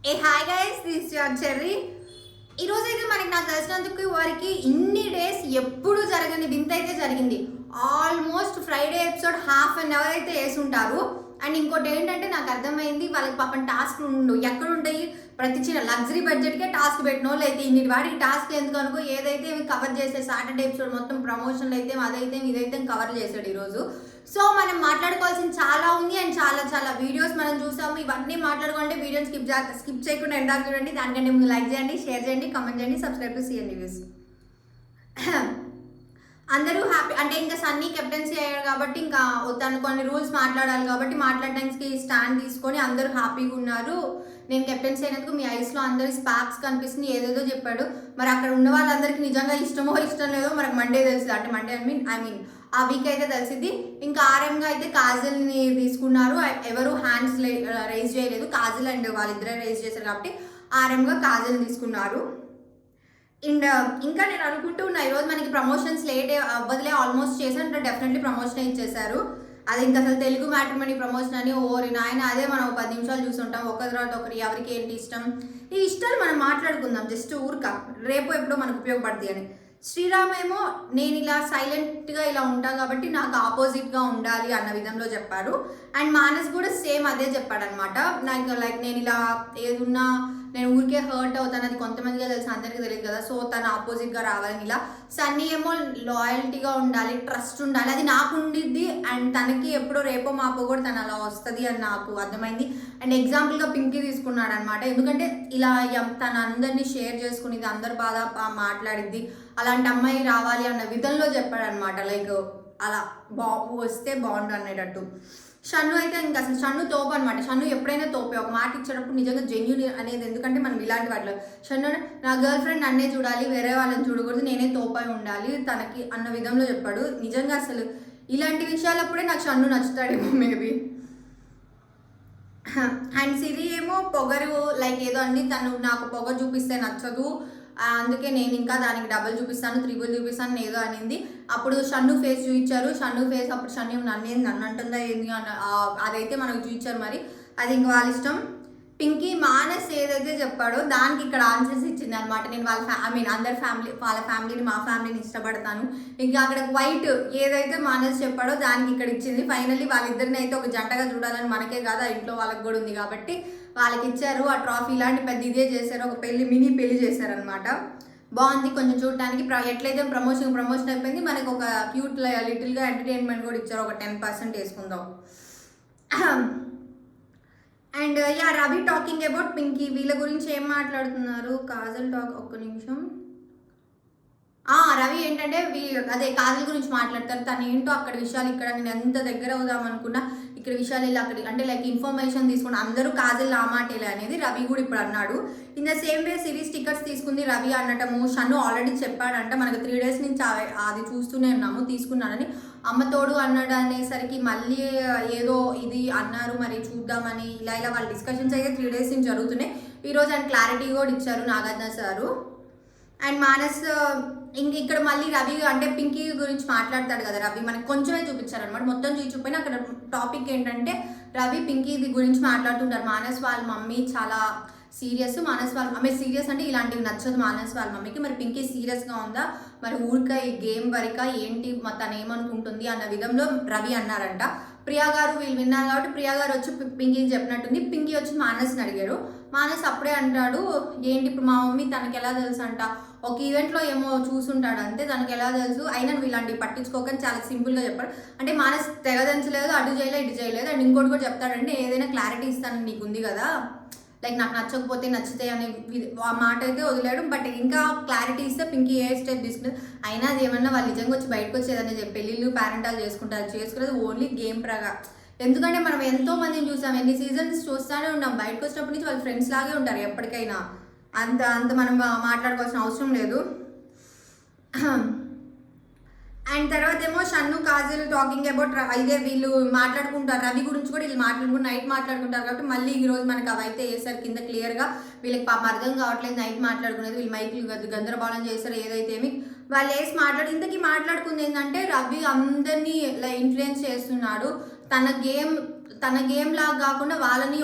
A hi guys, this your cherry. ఈరోజు అయితే మనకి నాకు తెలిసినందుకు వారికి ఇన్ని డేస్ ఎప్పుడు జరగని వింత అయితే జరిగింది. Almost Friday episode half an hour అయితే వేసి ఉంటారు. అండ్ ఇంకోటి ఏంటంటే నాకు అర్థమైంది, వాళ్ళకి పాపం టాస్క్ ఉండు ఎక్కడ ఉంటాయి. ప్రతి చిన్న లగ్జరీ బడ్జెట్కే టాస్క్ పెట్టిన వాళ్ళు అయితే ఇన్ని వాటికి టాస్క్ ఎందుకు అనుకో, ఏదైతే కవర్ చేసే సాటర్డే ఎపిసోడ్ మొత్తం ప్రమోషన్లు అయితే అదైతే ఇదైతే కవర్ చేశాడు ఈరోజు. సో మనం మాట్లాడుకోవాల్సింది చాలా ఉంది అండ్ చాలా చాలా వీడియోస్ మనం చూసాము. ఇవన్నీ మాట్లాడుకుంటే వీడియోని స్కిప్ చేయకుండా ఎండాక చూడండి. దానికంటే ముందు లైక్ చేయండి, షేర్ చేయండి, కామెంట్ చేయండి, సబ్స్క్రైబ్ టు సిఎన్ న్యూస్. అందరూ హ్యాపీ అంటే ఇంకా సన్నీ కెప్టెన్సీ అయ్యాడు కాబట్టి ఇంకా తను కొన్ని రూల్స్ మాట్లాడాలి కాబట్టి మాట్లాడడానికి స్టాండ్ తీసుకొని అందరూ హ్యాపీగా ఉన్నారు. నేను కెప్టెన్సీ అయినందుకు మీ ఐస్లో అందరి స్పార్క్స్ కనిపిస్తుంది ఏదేదో చెప్పాడు. మరి అక్కడ ఉన్న వాళ్ళందరికీ నిజంగా ఇష్టమో ఇష్టం లేదో మనకు మండే తెలుస్తుంది. అంటే మండే ఐ మీన్ ఆ వీక్ అయితే తెలిసింది. ఇంకా ఆర్ఎంగా అయితే కాజల్ని తీసుకున్నారు. ఎవరు హ్యాండ్స్ రైజ్ చేయలేదు, కాజల్ అండ్ వాళ్ళిద్దరే రైజ్ చేశారు కాబట్టి ఆర్ఎంగా కాజల్ని తీసుకున్నారు. అండ్ ఇంకా నేను అనుకుంటూ ఉన్నా ఈరోజు మనకి ప్రమోషన్స్ లేట్ అవ్వదులే, ఆల్మోస్ట్ చేశాను, డెఫినెట్లీ ప్రమోషన్ ఇచ్చేసారు. అది ఇంకా అసలు తెలుగు మ్యాట్రిమనీ ప్రమోషన్ అని ఓరి నాయన అదే మనం 10 నిమిషాలు చూసుంటాం. ఒకరి తర్వాత ఒకరి ఎవరికి ఏంటి ఇష్టం, ఈ ఇష్టాలు మనం మాట్లాడుకుందాం జస్ట్ ఊరిక, రేపు ఎప్పుడో మనకు ఉపయోగపడుతుంది అని. శ్రీరామ్ ఏమో నేను ఇలా సైలెంట్గా ఇలా ఉంటాను కాబట్టి నాకు ఆపోజిట్గా ఉండాలి అన్న విధంలో చెప్పారు. అండ్ మానస్ కూడా సేమ్ అదే చెప్పాడనమాట. నాకు లైక్ నేను ఇలా ఏదున్నా నేను ఊరికే హర్ట్ అవుతాను, అది కొంతమందిగా తెలుసు, అందరికీ తెలియదు కదా. సో తను ఆపోజిట్గా రావాలని ఇలా. సన్నీ ఏమో లాయల్టీగా ఉండాలి, ట్రస్ట్ ఉండాలి, అది నాకు ఉండిద్ది. అండ్ తనకి ఎప్పుడో రేపో మాపో కూడా తను అలా వస్తుంది అని నాకు అర్థమైంది. అండ్ ఎగ్జాంపుల్గా పింకీ తీసుకున్నాడు అనమాట. ఎందుకంటే ఇలా తన అందరినీ షేర్ చేసుకునేది, అందరు బాగా మాట్లాడిద్ది, అలాంటి అమ్మాయి రావాలి అన్న విధంలో చెప్పాడనమాట. లైక్ అలా వస్తే బాగుండు అనేటట్టు. షన్ను అయితే ఇంకా అసలు షన్ను తోపు అనమాట. షన్ను ఎప్పుడైనా తోపే, ఒక మాట ఇచ్చేటప్పుడు నిజంగా జెన్యూన్ అనేది. ఎందుకంటే మనం ఇలాంటి వాటిలో షన్ను నా గర్ల్ ఫ్రెండ్ నన్నే చూడాలి, వేరే వాళ్ళని చూడకూడదు, నేనే తోపై ఉండాలి తనకి అన్న విధంలో చెప్పాడు. నిజంగా అసలు ఇలాంటి విషయాలప్పుడే నాకు షన్ను నచ్చుతాడేమో మేబీ. అండ్ సిరి ఏమో పొగరు, లైక్ ఏదో అండి తను నాకు పొగరు చూపిస్తే నచ్చదు, అందుకే నేను ఇంకా దానికి డబుల్ చూపిస్తాను, 3 చూపిస్తాను ఏదో అనింది. అప్పుడు షన్ను ఫేస్ చూపించారు. షన్ను ఫేస్ అప్పుడు షన్ను నన్ను అంటుందా ఏంది అని అదైతే మనకు చూపించారు. మరి అది ఇంక వాళ్ళ ఇష్టం. పింకీ మానస్ ఏదైతే చెప్పాడో దానికి ఇక్కడ ఆన్సర్స్ ఇచ్చింది అనమాట. నేను వాళ్ళ అందరి ఫ్యామిలీ, వాళ్ళ ఫ్యామిలీని మా ఫ్యామిలీని ఇష్టపడతాను. ఇంకా అక్కడ వైట్ ఏదైతే మానస్ చెప్పాడో దానికి ఇక్కడ ఇచ్చింది. ఫైనల్లీ వాళ్ళిద్దరిని అయితే ఒక జంటగా చూడాలని మనకే కాదు, ఆ ఇంట్లో వాళ్ళకి కూడా ఉంది కాబట్టి వాళ్ళకి ఇచ్చారు ఆ ట్రాఫీ. ఇలాంటి పెద్ద ఇదే చేశారు, ఒక మినీ పెళ్లి చేశారనమాట. బాగుంది కొంచెం చూడటానికి. ఎట్లయితే ప్రమోషన్ అయిపోయింది, మనకి ఒక క్యూట్ లిటిల్గా ఎంటర్టైన్మెంట్ కూడా ఇచ్చారు. ఒక 10% వేసుకుందాం. And yeah Ravi talking about Pinky, వీళ్ళ గురించి ఏం మాట్లాడుతున్నారు. కాజల్ టాక్, ఒక్క నిమిషం. రవి ఏంటంటే అదే కాజల్ గురించి మాట్లాడతారు. తను ఏంటో అక్కడ విషయాలు, ఇక్కడ నేను ఎంత దగ్గర అవుదాం అనుకున్నా ఇక్కడ విషయాలు ఇలా అక్కడ అంటే లైక్ ఇన్ఫర్మేషన్ తీసుకుని అందరూ కాజల్ ఆ మాటలే అనేది రవి కూడా ఇప్పుడు అన్నాడు. In the same way series tickets తీసుకుంది రవి అన్నటము. షన్ను ఆల్రెడీ చెప్పాడంట, మనకు 3 days నుంచి అది చూస్తూనే ఉన్నాము, తీసుకున్నానని. అమ్మ తోడు అన్నాడు అనేసరికి మళ్ళీ ఏదో ఇది అన్నారు, మరి చూద్దామని ఇలా వాళ్ళ డిస్కషన్స్ అయితే 3 days నుంచి జరుగుతున్నాయి. ఈరోజు ఆయన క్లారిటీ కూడా ఇచ్చారు నాగార్జున సారు. అండ్ మానస్ ఇక్కడ మళ్ళీ రవి అంటే పింకీ గురించి మాట్లాడతాడు కదా. రవి మనకి కొంచెమే చూపించారనమాట, మొత్తం చూపించకపోయినా అక్కడ టాపిక్ ఏంటంటే రవి పింకీ గురించి మాట్లాడుతుంటారు. మానస్ వాళ్ళ మమ్మీ చాలా సీరియస్, మానస్ వాళ్ళ మమ్మీ సీరియస్ అంటే ఇలాంటివి నచ్చదు మానస్ వాళ్ళ మమ్మీకి. మరి పింకీ సీరియస్గా ఉందా, మరి ఊరిక ఈ గేమ్ వరక ఏంటి, తను ఏమనుకుంటుంది అన్న విధంలో రవి అన్నారంట. ప్రియా గారు వీళ్ళు విన్నారు కాబట్టి ప్రియా గారు వచ్చి పింకీకి చెప్పినట్టుంది. పింకీ వచ్చి మానస్ని అడిగారు. మానస్ అప్పుడే అంటాడు, ఏంటి ఇప్పుడు మా మమ్మీ తనకి ఎలా తెలుసు అంట, ఒక ఈవెంట్లో ఏమో చూసుంటాడు అంతే, తనకి ఎలా తెలుసు, అయినా నువ్వు ఇలాంటివి పట్టించుకోకని చాలా సింపుల్గా చెప్పాడు. అంటే మానస్ తెగదంచలేదు, అటు చేయలేదు ఇటు చేయలేదు. అండ్ ఇంకోటి కూడా చెప్తాడంటే ఏదైనా క్లారిటీ ఇస్తాను నీకు ఉంది కదా, లైక్ నాకు నచ్చకపోతే నచ్చితే అనే ఆ మాట అయితే వదిలేడు. బట్ ఇంకా క్లారిటీ ఇస్తే పింకీ ఏ స్టెప్ తీసుకుంటుంది. అయినా అది ఏమన్నా వాళ్ళు నిజంగా వచ్చి బయటకు వచ్చేదని చెప్పి పెళ్ళిళ్ళు పేరెంటాలు చేసుకునేది ఓన్లీ గేమ్ ప్రగా. ఎందుకంటే మనం ఎంతో మందిని చూసాం, ఎన్ని సీజన్స్ చూస్తూనే ఉన్నాం, బయటకు వచ్చినప్పటి నుంచి వాళ్ళ ఫ్రెండ్స్ లాగే ఉంటారు ఎప్పటికైనా. అంత మనం మాట్లాడుకోవాల్సిన అవసరం లేదు. అండ్ తర్వాత ఏమో షన్ను కాజల్ టాకింగ్ అబౌట్ ఇదే వీళ్ళు మాట్లాడుకుంటారు. రవి గురించి కూడా వీళ్ళు నైట్ మాట్లాడుకుంటారు కాబట్టి మళ్ళీ ఈరోజు మనకి అవి అయితే వేసారు కింద క్లియర్గా. వీళ్ళకి పాపం అర్థం కావట్లేదు నైట్ మాట్లాడుకునేది, వీళ్ళు మైకులు గందరగోళం చేస్తారు ఏదైతే ఏమి వాళ్ళు వేసి ఇంతకీ మాట్లాడుకుంది ఏంటంటే రవి అందరినీ ఇన్ఫ్లుయెన్స్ చేస్తున్నాడు, తన గేమ్ తన గేమ్ లాగా కాకుండా వాళ్ళని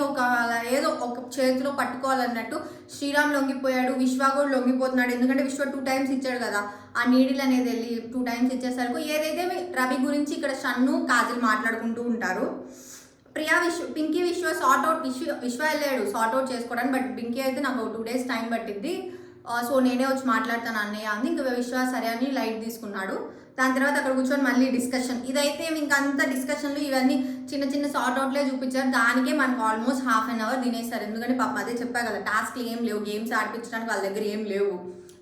ఏదో ఒక చేతిలో పట్టుకోవాలన్నట్టు శ్రీరామ్ లొంగిపోయాడు, విశ్వ కూడా లొంగిపోతున్నాడు. ఎందుకంటే విశ్వ 2 times ఇచ్చాడు కదా, ఆ నీడిల్ అనేది వెళ్ళి 2 times ఇచ్చేసరికి ఏదైతే రవి గురించి ఇక్కడ షన్ను కాజల్ మాట్లాడుకుంటూ ఉంటారు. పింకీ విశ్వ సార్ట్ అవుట్ విశ్వ వెళ్ళాడు సార్ట్ అవుట్ చేసుకోవడానికి. బట్ పింకీ అయితే నాకు 2 days టైం పట్టింది, సో నేనే వచ్చి మాట్లాడతాను అన్నయ్య అంది. ఇంకా విశ్వ సరే అని లైట్ తీసుకున్నాడు. దాని తర్వాత అక్కడ కూర్చొని మళ్ళీ డిస్కషన్. ఇదైతే ఇంకా అంత డిస్కషన్లు ఇవన్నీ చిన్న చిన్న సార్ట్ అవుట్లే చూపించారు. దానికే మనకు ఆల్మోస్ట్ ½ an hour తినేస్తారు. ఎందుకంటే పాపం అదే చెప్పా కదా, టాస్క్లు ఏం లేవు, గేమ్స్ ఆడిపించడానికి వాళ్ళ దగ్గర ఏం లేవు.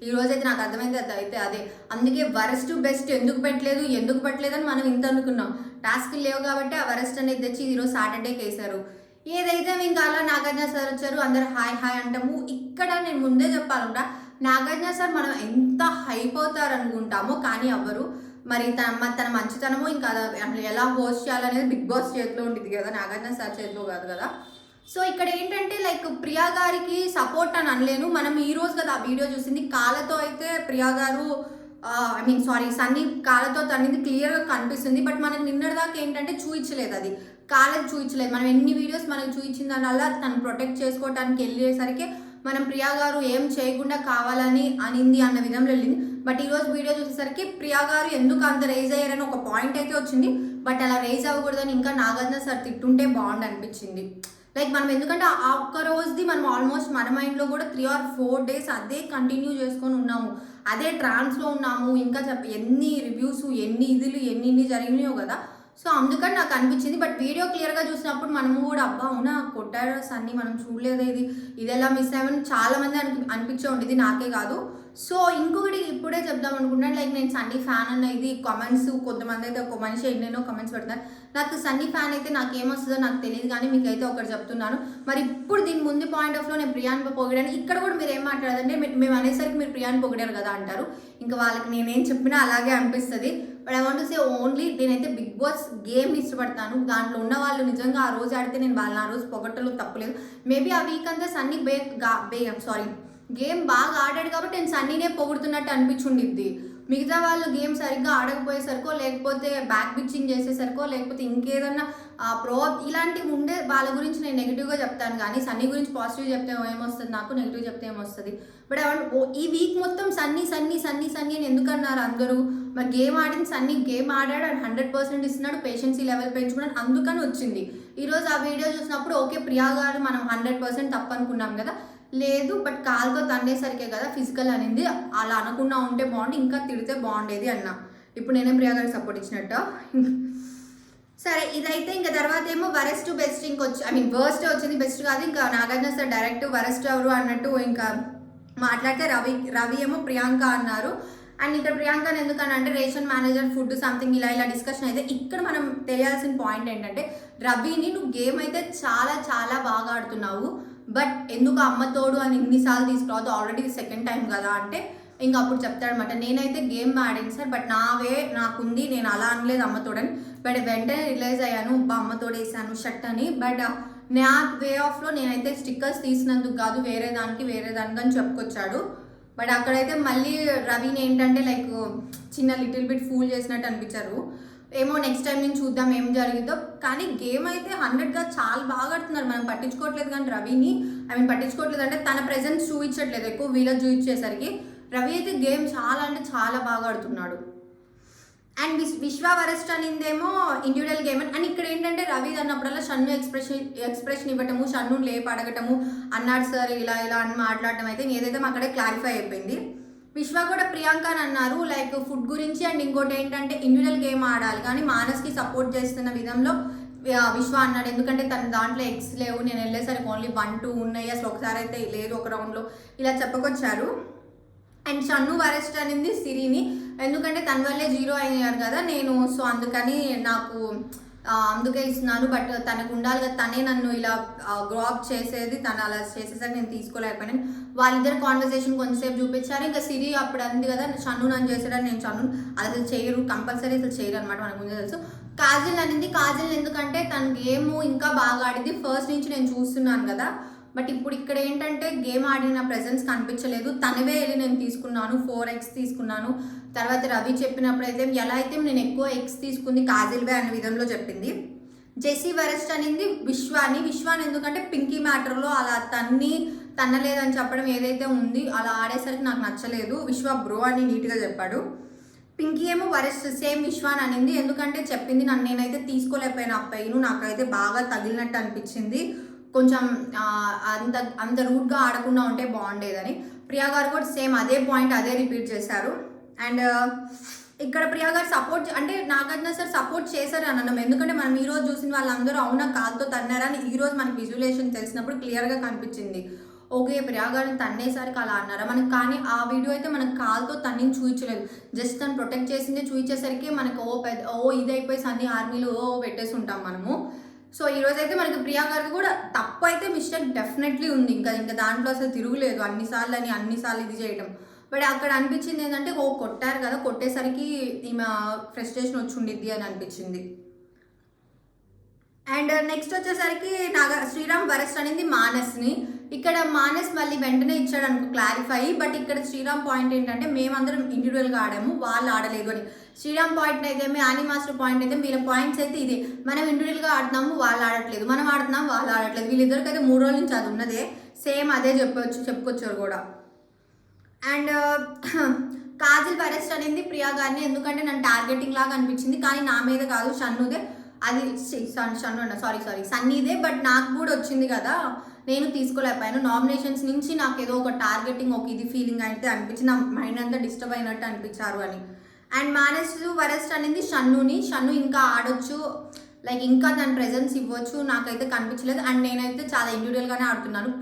ఈ రోజైతే నాకు అర్థమైంది అయితే అదే. అందుకే వరస్ట్ బెస్ట్ ఎందుకు పెట్టలేదు అని మనం ఇంత అనుకున్నాం. టాస్క్లు లేవు కాబట్టి ఆ వరస్ట్ అనేది తెచ్చి ఈరోజు సాటర్డేకి వేశారు. ఏదైతే ఇంకా అలా నాగార్జున సార్ వచ్చారు, అందరు హాయ్ హాయ్ అంటాము. ఇక్కడ నేను ముందే చెప్పాలంటా, నాగార్జున సార్ మనం ఎంత హైప్ అవుతారు అనుకుంటామో కానీ అవ్వరు. మరి తన మంచితనమో ఇంకా ఎలా హోస్ట్ చేయాలనేది బిగ్ బాస్ చేతిలో ఉంటుంది కదా, నాగార్జున సార్ చేతిలో కాదు కదా. సో ఇక్కడ ఏంటంటే లైక్ ప్రియా గారికి సపోర్ట్ అని అనలేను. మనం ఈ రోజు కదా ఆ వీడియో చూసింది, కాళ్ళతో అయితే ప్రియా గారు సన్నీ కాళ్ళతో తనింది క్లియర్గా కనిపిస్తుంది. బట్ మనకు నిన్నటిదాకా ఏంటంటే చూపించలేదు, అది కాళ్ళకి చూపించలేదు. మనం ఎన్ని వీడియోస్ మనకు చూపించిన దానివల్ల తను ప్రొటెక్ట్ చేసుకోవడానికి వెళ్ళేసరికి మనం ప్రియా గారు ఏం చేయకుండా కావాలని అనింది అన్న విధంలో వెళ్ళింది. బట్ ఈరోజు వీడియో చూసేసరికి ప్రియా గారు ఎందుకు అంత రేజ్ అయ్యారని ఒక పాయింట్ అయితే వచ్చింది. బట్ అలా రేజ్ అవ్వకూడదని ఇంకా నాగార్జున సార్ తిట్టుంటే బాగుండు అనిపించింది. లైక్ మనం ఎందుకంటే ఆ ఒక్క రోజుది మనం ఆల్మోస్ట్ మన మైండ్లో కూడా 3 or 4 days అదే కంటిన్యూ చేసుకొని ఉన్నాము, అదే ట్రాన్స్లో ఉన్నాము. ఇంకా ఎన్ని రివ్యూస్ ఎన్ని జరిగినాయో కదా. సో అందుకని నాకు అనిపించింది. బట్ వీడియో క్లియర్గా చూసినప్పుడు మనము కూడా అబ్బా అవునా కొట్టాడు అన్ని మనం చూడలేదు, ఇది ఎలా మిస్ అయ్యామని చాలామంది అనిపించే ఉండేది, నాకే కాదు. సో ఇంకొకటి ఇప్పుడే చెప్దాం అనుకుంటున్నాను, లైక్ నేను సన్నీ ఫ్యాన్ అన్న ఇది కామెంట్స్ కొంతమంది అయితే ఒక మనిషి ఎన్నెన్నో కామెంట్స్ పెడతారు. నాకు సన్నీ ఫ్యాన్ అయితే నాకు ఏమొస్తుందో నాకు తెలియదు, కానీ మీకైతే ఒకటి చెప్తున్నాను. మరి ఇప్పుడు దీని ముందు పాయింట్ ఆఫ్లో నేను ప్రియాని పొగిడాను. ఇక్కడ కూడా మీరు ఏం మాట్లాడదంటే మేము అనేసరికి మీరు ప్రియాని పొగిడారు కదా అంటారు. ఇంకా వాళ్ళకి నేనేం చెప్పినా అలాగే అనిపిస్తుంది. But I want to say only నేనైతే బిగ్ బాస్ గేమ్ ఇష్టపడతాను. దాంట్లో ఉన్న వాళ్ళు నిజంగా ఆ రోజు ఆడితే నేను వాళ్ళని ఆ రోజు పొగట్టలో తప్పలేదు. మేబీ ఆ వీక్ అంతా సన్నీ గేమ్ బాగా ఆడాడు కాబట్టి నేను సన్నీనే పొగుడుతున్నట్టు అనిపించుండిద్ది. మిగతా వాళ్ళు గేమ్ సరిగ్గా ఆడకపోయేసరికో, లేకపోతే బ్యాక్ పిచ్చింగ్ చేసేసరికో, లేకపోతే ఇంకేదన్నా ఇలాంటివి ఉండే వాళ్ళ గురించి నేను నెగిటివ్గా చెప్తాను. కానీ సన్నీ గురించి పాజిటివ్ చెప్తే ఏమొస్తుంది, నాకు నెగిటివ్ చెప్తే ఏమొస్తుంది. బట్ ఈ వీక్ మొత్తం సన్నీ అని ఎందుకన్నారు అందరూ? మరి గేమ్ ఆడిన సన్నీ గేమ్ ఆడాడు, 100% ఇస్తున్నాడు, పేషెన్సీ లెవెల్ పెంచుకున్నాడు, అందుకని వచ్చింది. ఈరోజు ఆ వీడియో చూసినప్పుడు ఓకే ప్రియా గారు మనం 100% తప్పు అనుకున్నాం కదా, లేదు బట్ కాల్తో తండేసరికే కదా ఫిజికల్ అనింది, అలా అనకుండా ఉంటే బాగుంది, ఇంకా తిడితే బాగుండేది అన్న. ఇప్పుడు నేనే ప్రియా గారికి సపోర్ట్ ఇచ్చినట్టు. సరే ఇదైతే ఇంకా తర్వాత ఏమో వరెస్ట్ బెస్ట్ వర్స్ట్ వచ్చింది, బెస్ట్ కాదు. ఇంకా నాగార్జున సార్ డైరెక్ట్ వరెస్ట్ ఎవరు అన్నట్టు ఇంకా మాట్లాడితే రవి ఏమో ప్రియాంక అన్నారు. అండ్ ఇక్కడ ప్రియాంకని ఎందుకని అంటే రేషన్ మేనేజర్ ఫుడ్ సంథింగ్ ఇలా డిస్కషన్ అయితే. ఇక్కడ మనం తెలియాల్సిన పాయింట్ ఏంటంటే రవిని నువ్వు గేమ్ అయితే చాలా చాలా బాగా ఆడుతున్నావు, బట్ ఎందుకు అమ్మ తోడు అని ఇన్నిసార్లు తీసుకురావద్దు, ఆల్రెడీ 2nd time కదా అంటే ఇంకా అప్పుడు చెప్తాడనమాట, నేనైతే గేమ్ ఆడాను సార్, బట్ నాకుంది, నేను అలా అనలేదు అమ్మ తోడని. బట్ వెంటనే రిలైజ్ అయ్యాను అమ్మ తోడు వేసాను షర్ట్ అని. బట్ నా వే ఆఫ్లో నేనైతే స్టిక్కర్స్ తీసినందుకు కాదు, వేరే దానికి అని చెప్పుకొచ్చాడు. బట్ అక్కడైతే మళ్ళీ రవిని ఏంటంటే లైక్ చిన్న లిటిల్ బిట్ ఫూల్ చేసినట్టు అనిపించారు. ఏమో నెక్స్ట్ టైం నేను చూద్దాం ఏం జరిగిందో. కానీ గేమ్ అయితే 100గా చాలా బాగా ఆడుతున్నారు, మనం పట్టించుకోవట్లేదు. కానీ రవిని పట్టించుకోవట్లేదు అంటే తన ప్రెజెన్స్ చూపించట్లేదు, ఎక్కువ వీళ్ళకి చూపించేసరికి. రవి అయితే గేమ్ చాలా అంటే చాలా బాగా ఆడుతున్నాడు. అండ్ విశ్వ వరెస్ట్ అనిందేమో ఇండివిజువల్ గేమ్ అండ్ ఇక్కడ ఏంటంటే రవి అన్నప్పుడల్లా షన్ను ఎక్స్ప్రెషన్ ఇవ్వటము, షన్ను లేపు అడగటము, అన్నాడు సార్ ఇలా అని మాట్లాడటం అయితే ఏదైతే అక్కడే క్లారిఫై అయిపోయింది. విశ్వ కూడా ప్రియాంక అని అన్నారు లైక్ ఫుడ్ గురించి. అండ్ ఇంకోటి ఏంటంటే ఇండివిజువల్ గేమ్ ఆడాలి కానీ మానస్కి సపోర్ట్ చేస్తున్న విధంలో విశ్వ అన్నాడు. ఎందుకంటే తన దాంట్లో ఎగ్స్ లేవు, నేను వెళ్ళేసరికి ఓన్లీ 1-2 ఉన్నాయి, అసలు ఒకసారి అయితే లేదు ఒక రౌండ్లో, ఇలా చెప్పుకొచ్చారు. అండ్ షన్ను వరెస్ట్ అనింది సిరిని, ఎందుకంటే తన వల్లే 0 అయ్యారు కదా నేను, సో అందుకని నాకు అందుకే ఇస్తున్నాను. బట్ తనకు ఉండాలి కదా, తనే నన్ను ఇలా గ్రాప్ చేసేది, తను అలా చేసేసరికి నేను తీసుకోలేకపోయాను. వాళ్ళిద్దరు కాన్వర్సేషన్ కొంచెంసేపు చూపించారు. ఇంకా సిరి అప్పుడు అంది కదా షన్ను నన్ను చేసాడని, నేను షన్ను అసలు చేయరు, కంపల్సరీ అసలు చేయరు అనమాట, మనకు ముందే తెలుసు. కాజల్ అనింది, కాజల్ ఎందుకంటే తన గేమ్ ఇంకా బాగా ఆడింది, ఫస్ట్ నుంచి నేను చూస్తున్నాను కదా. బట్ ఇప్పుడు ఇక్కడ ఏంటంటే గేమ్ ఆడిన ప్రెజెన్స్ కనిపించలేదు, తనవే వెళ్ళి నేను తీసుకున్నాను, 4 eggs తీసుకున్నాను. తర్వాత రవి చెప్పినప్పుడు అయితే ఎలా అయితే నేను ఎక్కువ ఎగ్స్ తీసుకుంది కాజల్వే అనే విధంలో చెప్పింది. జెస్సీ వరెస్ట్ అనింది విశ్వాని ఎందుకంటే పింకీ మ్యాటర్లో అలా తన్నలేదని చెప్పడం ఏదైతే ఉంది అలా ఆడేసరికి నాకు నచ్చలేదు. విశ్వ బ్రో అని నీట్గా చెప్పాడు. పింకీ ఏమో వరెస్ట్ సేమ్ విశ్వాన్ అనింది ఎందుకంటే చెప్పింది నేనైతే తీసుకోలేకపోయినా ఆ పెయిన్ నాకైతే బాగా తగిలినట్టు అనిపించింది. కొంచెం అంత రూట్గా ఆడకుండా ఉంటే బాగుండేదని. ప్రియా గారు కూడా సేమ్ అదే పాయింట్ అదే రిపీట్ చేశారు. అండ్ ఇక్కడ ప్రియా గారు సపోర్ట్ అంటే నాగార్జున సార్ సపోర్ట్ చేశారు అని అన్నాం. ఎందుకంటే మనం ఈరోజు చూసిన వాళ్ళందరూ అవునా కాలుతో తన్నారని ఈరోజు మనకి విజువలేషన్ తెలిసినప్పుడు క్లియర్గా కనిపించింది. ఓకే ప్రియా గారిని తన్నేసరికి అలా అన్నారా మనకు, కానీ ఆ వీడియో అయితే మనకు కాలుతో తన్నిని చూపించలేదు. జస్ట్ తను ప్రొటెక్ట్ చేసింది చూపించేసరికి మనకు ఇదైపోయి సన్నీ ఆర్మీలో పెట్టేసి ఉంటాం మనము. సో ఈరోజు అయితే మనకి ప్రియా గారికి కూడా తప్పు అయితే మిస్టేక్ డెఫినెట్లీ ఉంది. ఇంకా దాంట్లో అసలు తిరుగులేదు. అన్నిసార్లు ఇది చేయటం. బట్ అక్కడ అనిపించింది ఏంటంటే కొట్టారు కదా, కొట్టేసరికి ఈమె ఫ్రస్ట్రేషన్ వచ్చి ఉండిద్ది అని అనిపించింది. అండ్ నెక్స్ట్ వచ్చేసరికి శ్రీరామ్ వరెస్ట్ అనేది మానస్ని. ఇక్కడ మానస్ మళ్ళీ వెంటనే ఇచ్చాడు అనుకో క్లారిఫై. బట్ ఇక్కడ శ్రీరామ్ పాయింట్ ఏంటంటే మేమందరం ఇండివిజువల్గా ఆడాము, వాళ్ళు ఆడలేదు అని. శ్రీరామ్ పాయింట్ అయితే యానీ మాస్టర్ పాయింట్ అయితే వీళ్ళ పాయింట్స్ అయితే ఇదే, మనం ఇండివిజువల్గా ఆడుతున్నాము వాళ్ళు ఆడట్లేదు, మనం ఆడుతున్నాము వాళ్ళు ఆడట్లేదు. వీళ్ళిద్దరికైతే 3 రోజుల నుంచి అది ఉన్నదే. సేమ్ అదే చెప్పుకొచ్చారు కూడా. అండ్ కాజల్ వరెస్ట్ అనేది ప్రియా గారిని ఎందుకంటే నన్ను టార్గెటింగ్ లాగా అనిపించింది, కానీ నా మీద కాదు షన్నుదే, అది సన్నీదే. బట్ నాకు కూడా వచ్చింది కదా, నేను తీసుకోలేకపోయాను. నామినేషన్స్ నుంచి నాకు ఏదో ఒక టార్గెటింగ్ ఒక ఇది ఫీలింగ్ అయితే అనిపించింది, నా మైండ్ అంతా డిస్టర్బ్ అయినట్టు అనిపించారు అని. అండ్ మానస్ వరెస్ట్ అనేది షన్ను ఇంకా ఆడొచ్చు, లైక్ ఇంకా దాని ప్రెజెన్స్ ఇవ్వచ్చు, నాకైతే కనిపించలేదు. అండ్ నేనైతే చాలా ఇండివిజువల్గానే ఆడుతున్నాను.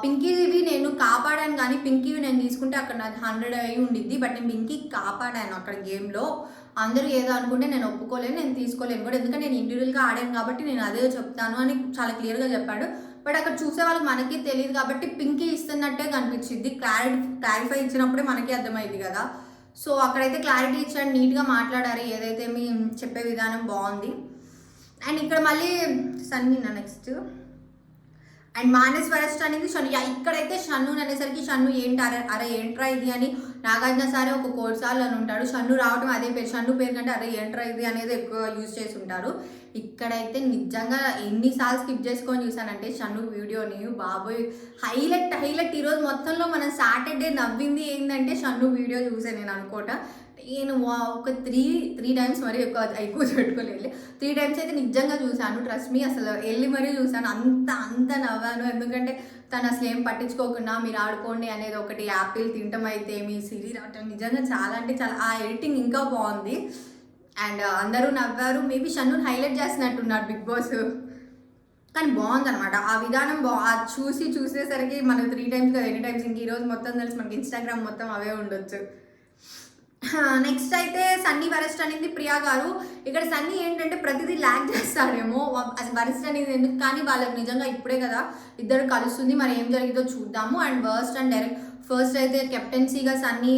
పింకీవి నేను కాపాడాను, కానీ పింకీవి నేను తీసుకుంటే అక్కడ నాకు 100 అయి ఉండిద్ది. బట్ నేను పింకీ కాపాడాను అక్కడ గేమ్లో. అందరూ ఏదో అనుకుంటే నేను ఒప్పుకోలేను, నేను తీసుకోలేను కూడా, ఎందుకంటే నేను ఇండివిజువల్గా ఆడాను కాబట్టి నేను అదే చెప్తాను అని చాలా క్లియర్గా చెప్పాడు. బట్ అక్కడ చూసే వాళ్ళకి మనకి తెలియదు కాబట్టి పింకీ ఇస్తున్నట్టే కనిపించింది. క్లారిఫై ఇచ్చినప్పుడే మనకి అర్థమైంది కదా. సో అక్కడైతే క్లారిటీ ఇచ్చాడు, నీట్గా మాట్లాడారు, ఏదైతే మీ చెప్పే విధానం బాగుంది. అండ్ ఇక్కడ మళ్ళీ Sunny next. And Manas worst అనేది షన్ను. ఇక్కడైతే షన్ను అనేసరికి షన్ను ఏంట్రా ఇది అని నాగార్జున సారే ఒక 4 సార్లు అని ఉంటాడు. షన్ను రావడం అదే పేరు, షన్ను పేరు కంటే ఏంట్రా ఇది అనేది ఎక్కువ యూజ్ చేసి ఉంటారు. ఇక్కడైతే నిజంగా ఎన్నిసార్లు స్కిప్ చేసుకొని చూసానంటే షన్ను వీడియోని, బాబోయ్ హైలైట్ ఈరోజు మొత్తంలో మనం సాటర్డే నవ్వింది ఏంటంటే షన్ను వీడియో చూసాను నేను అనుకోట. నేను ఒక త్రీ టైమ్స్ మరీ ఎక్కువ పెట్టుకోలేదు, 3 టైమ్స్ అయితే నిజంగా చూశాను. ట్రస్ట్ మీ, అసలు వెళ్ళి మరీ చూశాను. అంత నవ్వాను. ఎందుకంటే తను అసలు ఏం పట్టించుకోకుండా మీరు ఆడుకోండి అనేది ఒకటి, యాపిల్ తింటం అయితే మీ సిరి రావటం నిజంగా చాలా అంటే చాలా, ఆ ఎడిటింగ్ ఇంకా బాగుంది. అండ్ అందరూ నవ్వారు. మేబీ షన్ను హైలైట్ చేసినట్టున్నారు బిగ్ బాస్, కానీ బాగుందనమాట ఆ విధానం. చూసేసరికి మనకు 3 టైమ్స్ కదా, ఎన్ని టైమ్స్ ఇంక ఈరోజు మొత్తం తెలిసి మనకి ఇన్స్టాగ్రామ్ మొత్తం అవే ఉండొచ్చు. నెక్స్ట్ అయితే సన్నీ వరెస్ట్ అనేది ప్రియా గారు. ఇక్కడ సన్నీ ఏంటంటే ప్రతిదీ ల్యాక్ చేస్తాడేమో, అది వరెస్ట్ అనేది ఎందుకు, కానీ వాళ్ళకి నిజంగా ఇప్పుడే కదా ఇద్దరు కలుస్తుంది, మరి ఏం జరిగిందో చూద్దాము. అండ్ ఫస్ట్ అయితే కెప్టెన్సీగా సన్నీ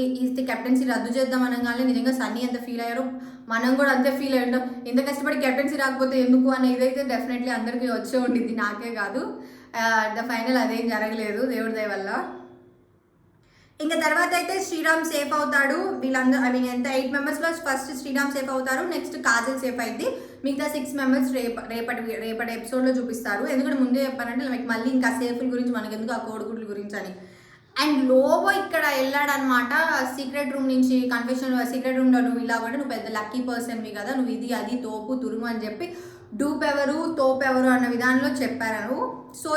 కెప్టెన్సీ రద్దు చేద్దాం అనగానే నిజంగా సన్నీ ఎంత ఫీల్ అయ్యారో మనం కూడా అంతే ఫీల్ అయ్యి ఉంటాం. ఎంత కష్టపడి కెప్టెన్సీ రాకపోతే ఎందుకు అనే ఇదైతే డెఫినెట్లీ అందరికీ వచ్చే ఉండిద్ది, నాకే కాదు. ద ఫైనల్ అదేం జరగలేదు దేవుడి దయ వల్ల. ఇంకా తర్వాత అయితే శ్రీరామ్ సేఫ్ అవుతాడు. వీళ్ళందరూ ఎంత 8 మెంబర్స్లో ఫస్ట్ శ్రీరామ్ సేఫ్ అవుతారు, నెక్స్ట్ కాజల్ సేఫ్ అయింది, మిగతా 6 మెంబర్స్ రేపటి ఎపిసోడ్లో చూపిస్తారు. ఎందుకంటే ముందే చెప్పారంటే మళ్ళీ ఇంకా సేఫ్ల గురించి మనకి ఎందుకు, ఆ కోడిగుడ్ల గురించి అని. అండ్ లోబో ఇక్కడ వెళ్ళాడనమాట సీక్రెట్ రూమ్ నుంచి, సీక్రెట్ రూమ్లో నువ్వు ఇలా కూడా నువ్వు పెద్ద లక్కీ పర్సన్వి కదా, నువ్వు ఇది అది తోపు తురుము అని చెప్పి డూప్ ఎవరు తోపు ఎవరు అన్న విధానంలో చెప్పారు. సో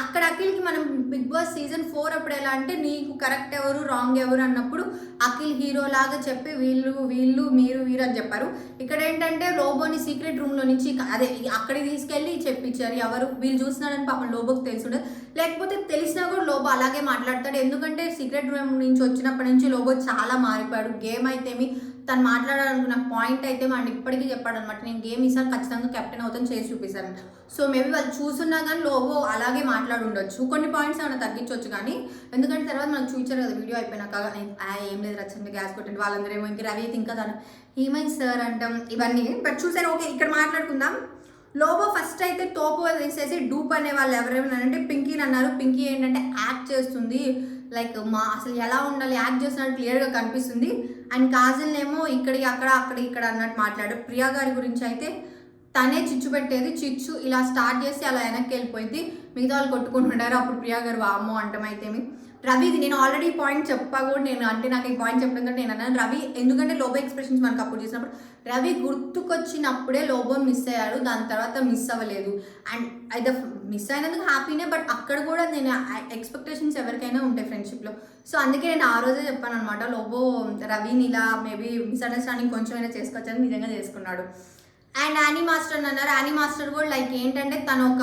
అక్కడ అఖిల్కి మనం బిగ్ బాస్ సీజన్ 4 అప్పుడు ఎలా అంటే నీకు కరెక్ట్ ఎవరు రాంగ్ ఎవరు అన్నప్పుడు అఖిల్ హీరో లాగా చెప్పి వీళ్ళు మీరు వీరు అని చెప్పారు. ఇక్కడ ఏంటంటే లోబోని సీక్రెట్ రూమ్లో నుంచి అక్కడికి తీసుకెళ్ళి చెప్పించారు. ఎవరు వీళ్ళు చూస్తున్నారని పాపం లోబోకి తెలుసుండదు, లేకపోతే తెలిసినా కూడా లోబో అలాగే మాట్లాడతాడు. ఎందుకంటే సీక్రెట్ రూమ్ నుంచి వచ్చినప్పటి నుంచి లోబో చాలా మారిపోయాడు. గేమ్ అయితేమి తను మాట్లాడాలనుకున్న పాయింట్ అయితే మనం ఇప్పటికీ చెప్పాడు అనమాట, నేను గేమ్ ఈసారి ఖచ్చితంగా కెప్టెన్ అవుతాను చేసి చూపిస్తాను. సో మేబీ వాళ్ళు చూస్తున్నా కానీ లోబో అలాగే మాట్లాడి ఉండొచ్చు, కొన్ని పాయింట్స్ ఏమైనా తగ్గించవచ్చు. కానీ ఎందుకంటే తర్వాత మనకు చూపించారు కదా వీడియో అయిపోయినాక, ఏం లేదు రచ్చండి గ్యాస్ కొట్టండి, వాళ్ళందరూ ఏమో ఇంకా రవి అయితే ఇంకా తను ఏమైంది సార్ అంటాం ఇవన్నీ. బట్ చూసారు, ఓకే ఇక్కడ మాట్లాడుకుందాం. లోబో ఫస్ట్ అయితే తోపు వేసేసి డూప్ అనే వాళ్ళు ఎవరేమన్నారంటే పింకీని అన్నారు. పింకీ ఏంటంటే యాక్ట్ చేస్తుంది, లైక్ అసలు ఎలా ఉండాలి యాక్ట్ చేస్తున్నట్టు క్లియర్గా కనిపిస్తుంది. అండ్ కాజల్నేమో ఇక్కడ అక్కడ ఇక్కడ అన్నట్టు మాట్లాడు. ప్రియా గారి గురించి అయితే తనే చిచ్చు పెట్టేది. చిచ్చు ఇలా స్టార్ట్ చేసి అలా వెనక్కి వెళ్ళిపోయింది. మిగతా వాళ్ళు కొట్టుకుంటుంటారు. అప్పుడు ప్రియా గారు వామ్మో అంటమైతేమి. రవిది నేను ఆల్రెడీ పాయింట్ చెప్పా కూడా, నేను అంటే నాకు ఈ పాయింట్ చెప్పడం నేను అన్నాను రవి, ఎందుకంటే లోబో ఎక్స్ప్రెషన్స్ మనకు అప్పుడు చూసినప్పుడు రవి గుర్తుకొచ్చినప్పుడే లోబోని మిస్ అయ్యాడు, దాని తర్వాత మిస్ అవ్వలేదు. అండ్ అయితే మిస్ అయినందుకు హ్యాపీనే, బట్ అక్కడ కూడా నేను ఎక్స్పెక్టేషన్స్ ఎవరికైనా ఉంటాయి ఫ్రెండ్షిప్లో. సో అందుకే నేను ఆ రోజే చెప్పాను అనమాట, లోబో రవిని ఇలా మేబీ మిస్అండర్స్టాండింగ్ కొంచెం అయినా చేసుకోవచ్చని నిజంగా చేసుకున్నాడు. అండ్ యానీ మాస్టర్ అని అన్నారు. యానీ మాస్టర్ కూడా లైక్ ఏంటంటే తను ఒక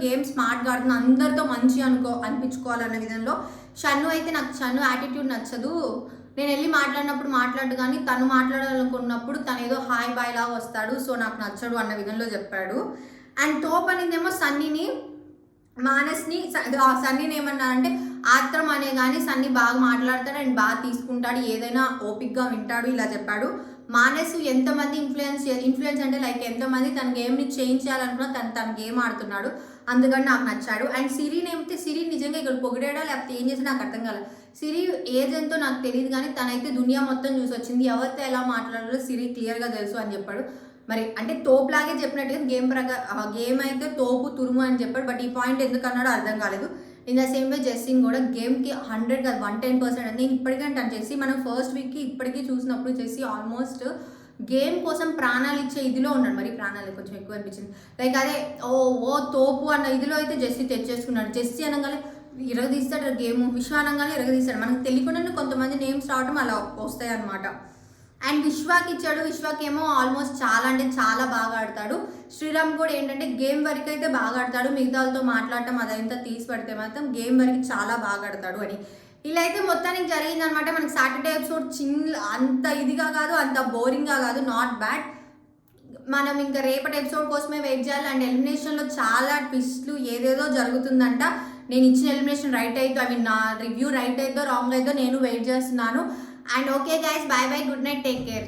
గేమ్ స్మార్ట్గా ఆడుతుంది, అందరితో మంచి అనిపించుకోవాలన్న విధంలో. షన్ను అయితే నాకు షన్ను యాటిట్యూడ్ నచ్చదు, నేను వెళ్ళి మాట్లాడినప్పుడు మాట్లాడు కానీ తను మాట్లాడాలనుకున్నప్పుడు తను ఏదో హాయ్ బాయ్ లాగా వస్తాడు, సో నాకు నచ్చడు అన్న విధంలో చెప్పాడు. అండ్ తోప్ అనిందేమో సన్నీని మానస్ని. సన్నీని ఏమన్నారంటే ఆత్రం అనే కానీ సన్నీ బాగా మాట్లాడతాడు అండ్ బాగా తీసుకుంటాడు, ఏదైనా ఓపిక్గా వింటాడు ఇలా చెప్పాడు. మానస్ ఎంతమంది ఇన్ఫ్లుయెన్స్ అంటే లైక్ ఎంతమంది తన గేమ్ని చేంజ్ చేయాలనుకున్నా తన గేమ్ ఆడుతున్నాడు, అందుకని నాకు నచ్చాడు. అండ్ సిరిని ఏమితే సిరి నిజంగా ఇక్కడ పొగిడాడా లేకపోతే ఏం చేసినా నాకు అర్థం కాలేదు. సిరి ఏజ్ ఎంతో నాకు తెలియదు కానీ తనైతే దునియా మొత్తం చూసి వచ్చింది, ఎవరితో ఎలా మాట్లాడాలో సిరి క్లియర్గా తెలుసు అని చెప్పాడు. మరి అంటే తోపు లాగే చెప్పినట్టుగా గేమ్ అయితే తోపు తురుము అని చెప్పాడు, బట్ ఈ పాయింట్ ఎందుకు అన్నాడో అర్థం కాలేదు. ఇన్ ద సేమ్ వే జెస్సింగ్ కూడా గేమ్కి 100 కాదు 110%. నేను ఇప్పటికంటే చేసి మనం ఫస్ట్ వీక్కి ఇప్పటికీ చూసినప్పుడు చేసి ఆల్మోస్ట్ గేమ్ కోసం ప్రాణాలు ఇచ్చే ఇదిలో ఉన్నాడు. మరి ప్రాణాలు కొంచెం ఎక్కువ అనిపించింది. లైక్ అదే ఓ తోపు అన్న ఇదిలో అయితే జెస్సీ తెచ్చేసుకున్నాడు. జెస్సీ అనగానే ఇరగదీస్తాడు గేమ్, విశ్వ అనగానే ఇరగదీస్తాడు. మనకు తెలియకుండానే కొంతమంది నేమ్స్ రావడం అలా వస్తాయి అన్నమాట. అండ్ విశ్వాకి ఇచ్చాడు. విశ్వాకి ఏమో ఆల్మోస్ట్ చాలా అంటే చాలా బాగా ఆడతాడు. శ్రీరామ్ కూడా ఏంటంటే గేమ్ వరకు అయితే బాగా ఆడతాడు, మిగతా వాళ్ళతో మాట్లాడటం అదంతా తీసి పెడితే మాత్రం గేమ్ వరకు చాలా బాగా ఆడతాడు అని. ఇలా అయితే మొత్తానికి జరిగిందనమాట. మనకి సాటర్డే ఎపిసోడ్ అంత ఇదిగా కాదు, అంత బోరింగ్గా కాదు, నాట్ బ్యాడ్. మనం ఇంకా రేపటి ఎపిసోడ్ కోసమే వెయిట్ చేయాలి. అండ్ ఎలిమినేషన్లో చాలా ట్విస్ట్లు ఏదేదో జరుగుతుందంట. నేను ఇచ్చిన ఎలిమినేషన్ రైట్ అయితే నా రివ్యూ రైట్ అయిద్దో రాంగ్ అయిద్దో నేను వెయిట్ చేస్తున్నాను. And okay guys, bye bye, good night, take care.